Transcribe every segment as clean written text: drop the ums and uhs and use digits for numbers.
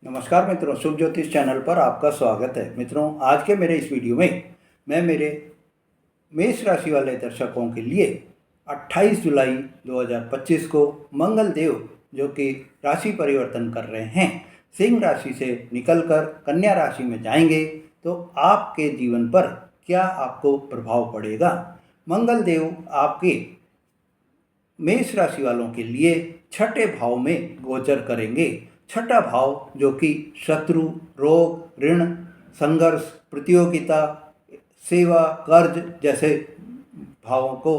नमस्कार मित्रों, शुभ ज्योतिष चैनल पर आपका स्वागत है। मित्रों, आज के मेरे इस वीडियो में मैं मेरे मेष राशि वाले दर्शकों के लिए 28 जुलाई 2025 को मंगल देव, जो कि राशि परिवर्तन कर रहे हैं, सिंह राशि से निकलकर कन्या राशि में जाएंगे, तो आपके जीवन पर क्या आपको प्रभाव पड़ेगा। मंगल देव आपके मेष राशि वालों के लिए छठे भाव में गोचर करेंगे। छठा भाव जो कि शत्रु, रोग, ऋण, संघर्ष, प्रतियोगिता, सेवा, कर्ज जैसे भावों को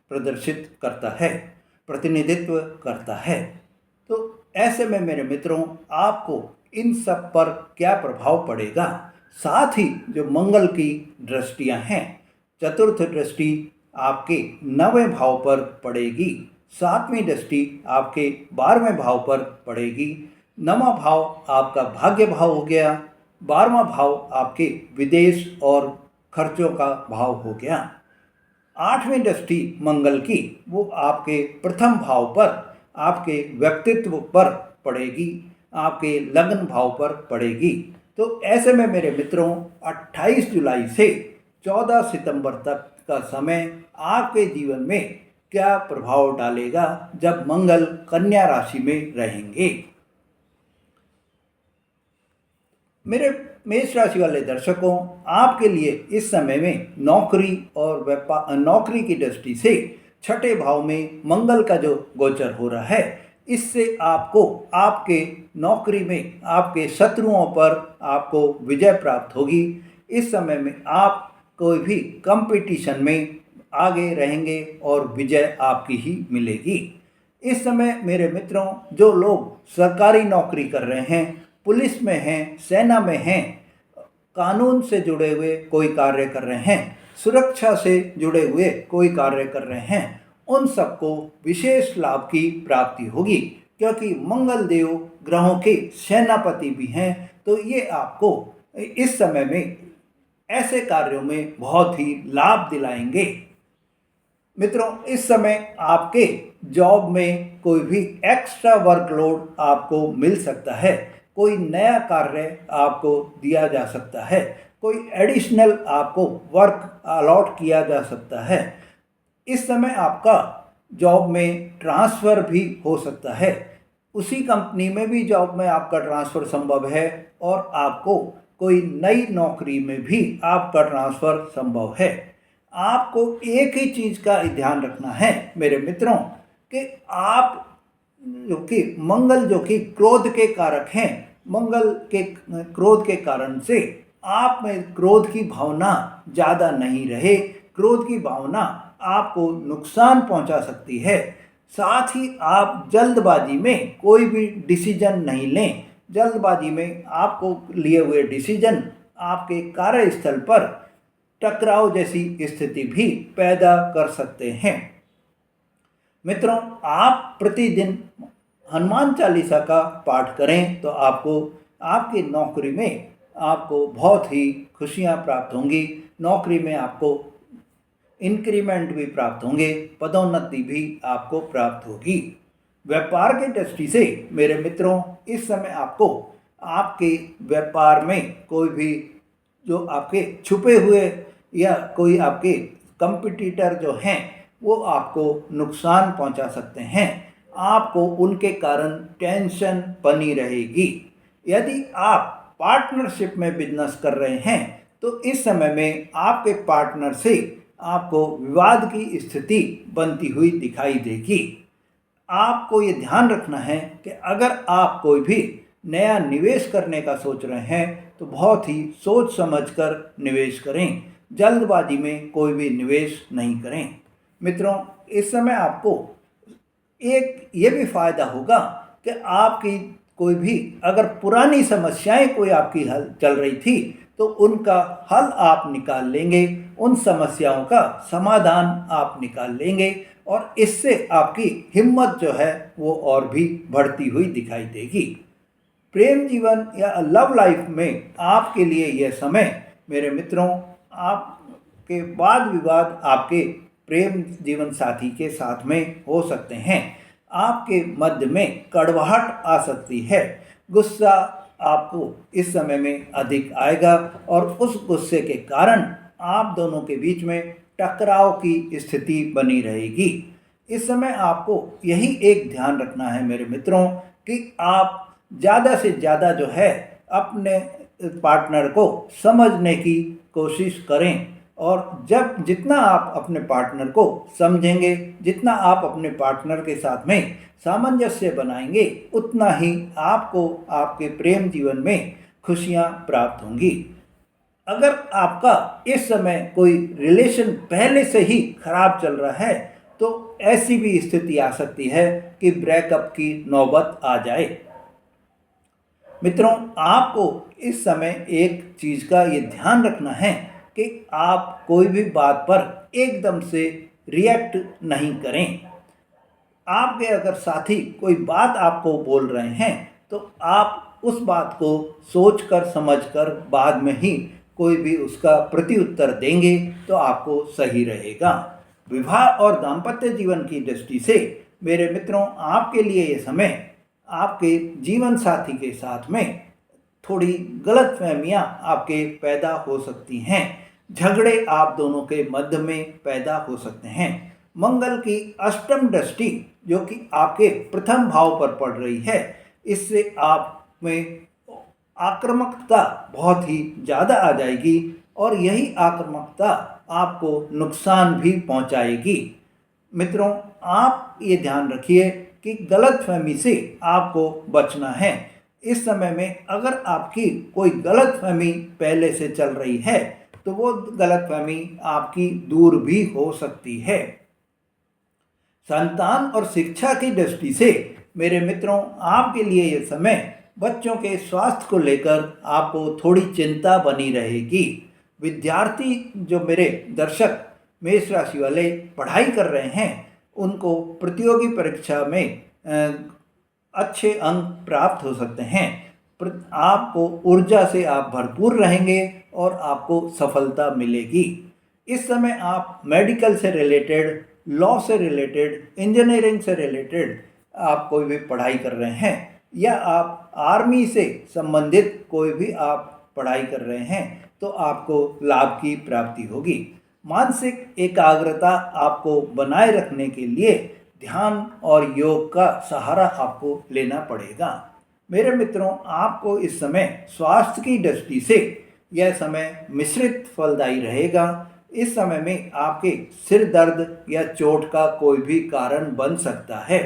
प्रदर्शित करता है, प्रतिनिधित्व करता है। तो ऐसे में मेरे मित्रों, आपको इन सब पर क्या प्रभाव पड़ेगा, साथ ही जो मंगल की दृष्टियां हैं, चतुर्थ दृष्टि आपके 9वें भाव पर पड़ेगी, 7वीं दृष्टि आपके 12वें भाव पर पड़ेगी। 9वां भाव आपका भाग्य भाव हो गया, 12वां भाव आपके विदेश और खर्चों का भाव हो गया। 8वीं दृष्टि मंगल की वो आपके प्रथम भाव पर, आपके व्यक्तित्व पर पड़ेगी, आपके लग्न भाव पर पड़ेगी। तो ऐसे में मेरे मित्रों, 28 जुलाई से 14 सितंबर तक का समय आपके जीवन में क्या प्रभाव डालेगा जब मंगल कन्या राशि में रहेंगे। मेरे मेष राशि वाले दर्शकों, आपके लिए इस समय में नौकरी और व्यापार, नौकरी की दृष्टि से छठे भाव में मंगल का जो गोचर हो रहा है, इससे आपको आपके नौकरी में आपके शत्रुओं पर आपको विजय प्राप्त होगी। इस समय में आप कोई भी कंपटीशन में आगे रहेंगे और विजय आपकी ही मिलेगी। इस समय मेरे मित्रों, जो लोग सरकारी नौकरी कर रहे हैं, पुलिस में हैं, सेना में हैं, कानून से जुड़े हुए कोई कार्य कर रहे हैं, सुरक्षा से जुड़े हुए कोई कार्य कर रहे हैं, उन सबको विशेष लाभ की प्राप्ति होगी, क्योंकि मंगल देव ग्रहों के सेनापति भी हैं। तो ये आपको इस समय में ऐसे कार्यों में बहुत ही लाभ दिलाएंगे। मित्रों, इस समय आपके जॉब में कोई भी एक्स्ट्रा वर्कलोड आपको मिल सकता है, कोई नया कार्य आपको दिया जा सकता है, कोई एडिशनल आपको वर्क अलॉट किया जा सकता है। इस समय आपका जॉब में ट्रांसफ़र भी हो सकता है, उसी कंपनी में भी जॉब में आपका ट्रांसफ़र संभव है, और आपको कोई नई नौकरी में भी आपका ट्रांसफ़र संभव है। आपको एक ही चीज़ का ध्यान रखना है मेरे मित्रों, कि आप जो कि मंगल जो कि क्रोध के कारक हैं, मंगल के क्रोध के कारण से आप में क्रोध की भावना ज़्यादा नहीं रहे। क्रोध की भावना आपको नुकसान पहुंचा सकती है। साथ ही आप जल्दबाजी में कोई भी डिसीजन नहीं लें। जल्दबाजी में आपको लिए हुए डिसीजन आपके कार्यस्थल पर टकराव जैसी स्थिति भी पैदा कर सकते हैं। मित्रों, आप प्रतिदिन हनुमान चालीसा का पाठ करें तो आपको आपकी नौकरी में आपको बहुत ही खुशियां प्राप्त होंगी। नौकरी में आपको इंक्रीमेंट भी प्राप्त होंगे, पदोन्नति भी आपको प्राप्त होगी। व्यापार की दृष्टि से मेरे मित्रों, इस समय आपको आपके व्यापार में कोई भी जो आपके छुपे हुए या कोई आपके कंपटीटर जो हैं, वो आपको नुकसान पहुंचा सकते हैं। आपको उनके कारण टेंशन बनी रहेगी। यदि आप पार्टनरशिप में बिजनेस कर रहे हैं, तो इस समय में आपके पार्टनर से आपको विवाद की स्थिति बनती हुई दिखाई देगी। आपको ये ध्यान रखना है कि अगर आप कोई भी नया निवेश करने का सोच रहे हैं, तो बहुत ही सोच समझकर निवेश करें। जल्दबाजी में कोई भी निवेश नहीं करें। मित्रों, इस समय आपको एक ये भी फायदा होगा कि आपकी कोई भी अगर पुरानी समस्याएं कोई आपकी हल चल रही थी, तो उनका हल आप निकाल लेंगे, उन समस्याओं का समाधान आप निकाल लेंगे, और इससे आपकी हिम्मत जो है वो और भी बढ़ती हुई दिखाई देगी। प्रेम जीवन या लव लाइफ में आपके लिए यह समय मेरे मित्रों, आपके वाद विवाद आपके प्रेम जीवन साथी के साथ में हो सकते हैं। आपके मध्य में कड़वाहट आ सकती है। गुस्सा आपको इस समय में अधिक आएगा और उस गुस्से के कारण आप दोनों के बीच में टकराव की स्थिति बनी रहेगी। इस समय आपको यही एक ध्यान रखना है मेरे मित्रों कि आप ज़्यादा से ज़्यादा जो है अपने पार्टनर को समझने की कोशिश करें। और जब जितना आप अपने पार्टनर को समझेंगे, जितना आप अपने पार्टनर के साथ में सामंजस्य बनाएंगे, उतना ही आपको आपके प्रेम जीवन में खुशियां प्राप्त होंगी। अगर आपका इस समय कोई रिलेशन पहले से ही खराब चल रहा है तो ऐसी भी स्थिति आ सकती है कि ब्रेकअप की नौबत आ जाए। मित्रों, आपको इस समय एक चीज़ का ये ध्यान रखना है कि आप कोई भी बात पर एकदम से रिएक्ट नहीं करें। आपके अगर साथी कोई बात आपको बोल रहे हैं तो आप उस बात को सोचकर समझकर बाद में ही कोई भी उसका प्रत्युत्तर देंगे तो आपको सही रहेगा। विवाह और दाम्पत्य जीवन की दृष्टि से मेरे मित्रों, आपके लिए ये समय आपके जीवन साथी के साथ में थोड़ी गलतफहमियां आपके पैदा हो सकती हैं। झगड़े आप दोनों के मध्य में पैदा हो सकते हैं। मंगल की अष्टम दृष्टि जो कि आपके प्रथम भाव पर पड़ रही है, इससे आप में आक्रामकता बहुत ही ज़्यादा आ जाएगी और यही आक्रामकता आपको नुकसान भी पहुंचाएगी। मित्रों, आप ये ध्यान रखिए कि गलतफहमी से आपको बचना है। इस समय में अगर आपकी कोई गलतफहमी पहले से चल रही है तो वो गलतफहमी आपकी दूर भी हो सकती है। संतान और शिक्षा की दृष्टि से मेरे मित्रों, आपके लिए ये समय बच्चों के स्वास्थ्य को लेकर आपको थोड़ी चिंता बनी रहेगी। विद्यार्थी जो मेरे दर्शक मेष राशि वाले पढ़ाई कर रहे हैं, उनको प्रतियोगी परीक्षा में अच्छे अंक प्राप्त हो सकते हैं। आपको ऊर्जा से आप भरपूर रहेंगे और आपको सफलता मिलेगी। इस समय आप मेडिकल से रिलेटेड, लॉ से रिलेटेड, इंजीनियरिंग से रिलेटेड आप कोई भी पढ़ाई कर रहे हैं या आप आर्मी से संबंधित कोई भी आप पढ़ाई कर रहे हैं तो आपको लाभ की प्राप्ति होगी। मानसिक एकाग्रता आपको बनाए रखने के लिए ध्यान और योग का सहारा आपको लेना पड़ेगा। मेरे मित्रों, आपको इस समय स्वास्थ्य की दृष्टि से यह समय मिश्रित फलदायी रहेगा। इस समय में आपके सिर दर्द या चोट का कोई भी कारण बन सकता है।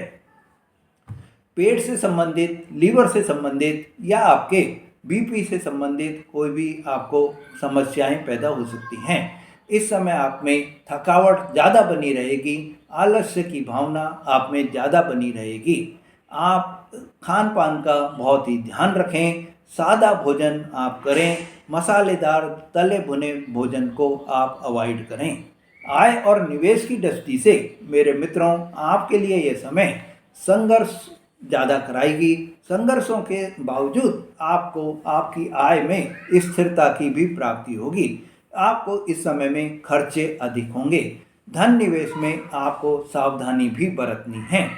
पेट से संबंधित, लीवर से संबंधित या आपके बीपी से संबंधित कोई भी आपको समस्याएं पैदा हो सकती हैं। इस समय आप में थकावट ज़्यादा बनी रहेगी, आलस्य की भावना आप में ज़्यादा बनी रहेगी। आप खान पान का बहुत ही ध्यान रखें, सादा भोजन आप करें, मसालेदार तले भुने भोजन को आप अवॉइड करें। आय और निवेश की दृष्टि से मेरे मित्रों, आपके लिए ये समय संघर्ष ज़्यादा कराएगी। संघर्षों के बावजूद आपको आपकी आय में स्थिरता की भी प्राप्ति होगी। आपको इस समय में खर्चे अधिक होंगे। धन निवेश में आपको सावधानी भी बरतनी है।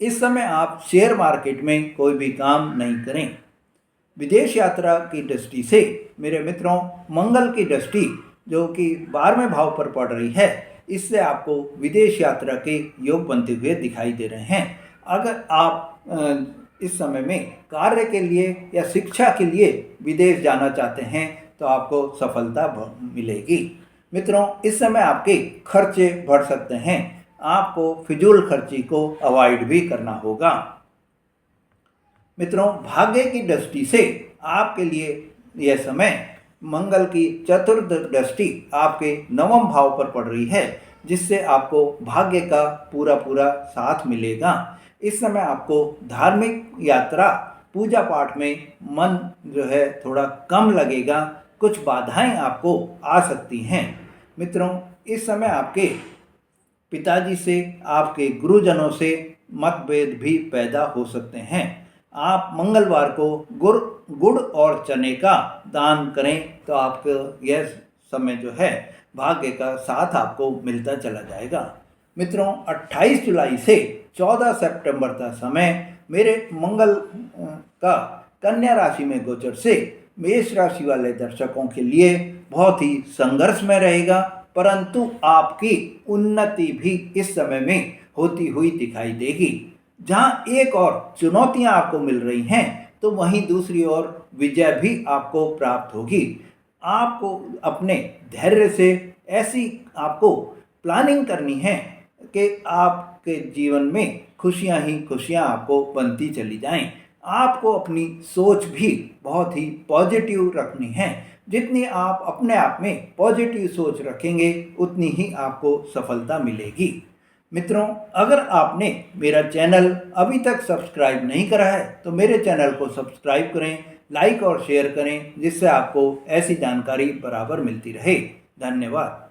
इस समय आप शेयर मार्केट में कोई भी काम नहीं करें। विदेश यात्रा की दृष्टि से मेरे मित्रों, मंगल की दृष्टि जो कि 12वें भाव पर पड़ रही है, इससे आपको विदेश यात्रा के योग बनते हुए दिखाई दे रहे हैं। अगर आप इस समय में कार्य के लिए या शिक्षा के लिए विदेश जाना चाहते हैं तो आपको सफलता मिलेगी। मित्रों, इस समय आपके खर्चे बढ़ सकते हैं। आपको फिजूल खर्ची को अवॉइड भी करना होगा। मित्रों, भाग्य की दृष्टि से आपके लिए यह समय मंगल की चतुर्थ दृष्टि आपके 9वें भाव पर पड़ रही है, जिससे आपको भाग्य का पूरा पूरा साथ मिलेगा। इस समय आपको धार्मिक यात्रा, पूजा पाठ में मन जो है थोड़ा कम लगेगा। कुछ बाधाएं आपको आ सकती हैं। मित्रों, इस समय आपके पिताजी से, आपके गुरुजनों से मतभेद भी पैदा हो सकते हैं। आप मंगलवार को गुड़ और चने का दान करें तो आपको यह समय जो है भाग्य का साथ आपको मिलता चला जाएगा। मित्रों, 28 जुलाई से 14 सितंबर तक समय मेरे मंगल का कन्या राशि में गोचर से मेष राशि वाले दर्शकों के लिए बहुत ही संघर्षमय रहेगा, परंतु आपकी उन्नति भी इस समय में होती हुई दिखाई देगी। जहां एक और चुनौतियां आपको मिल रही हैं, तो वहीं दूसरी ओर विजय भी आपको प्राप्त होगी। आपको अपने धैर्य से ऐसी आपको प्लानिंग करनी है कि आपके जीवन में खुशियां ही खुशियां आपको बनती चली जाएं। आपको अपनी सोच भी बहुत ही पॉजिटिव रखनी है। जितनी आप अपने आप में पॉजिटिव सोच रखेंगे, उतनी ही आपको सफलता मिलेगी। मित्रों, अगर आपने मेरा चैनल अभी तक सब्सक्राइब नहीं करा है, तो मेरे चैनल को सब्सक्राइब करें, लाइक और शेयर करें, जिससे आपको ऐसी जानकारी बराबर मिलती रहे। धन्यवाद।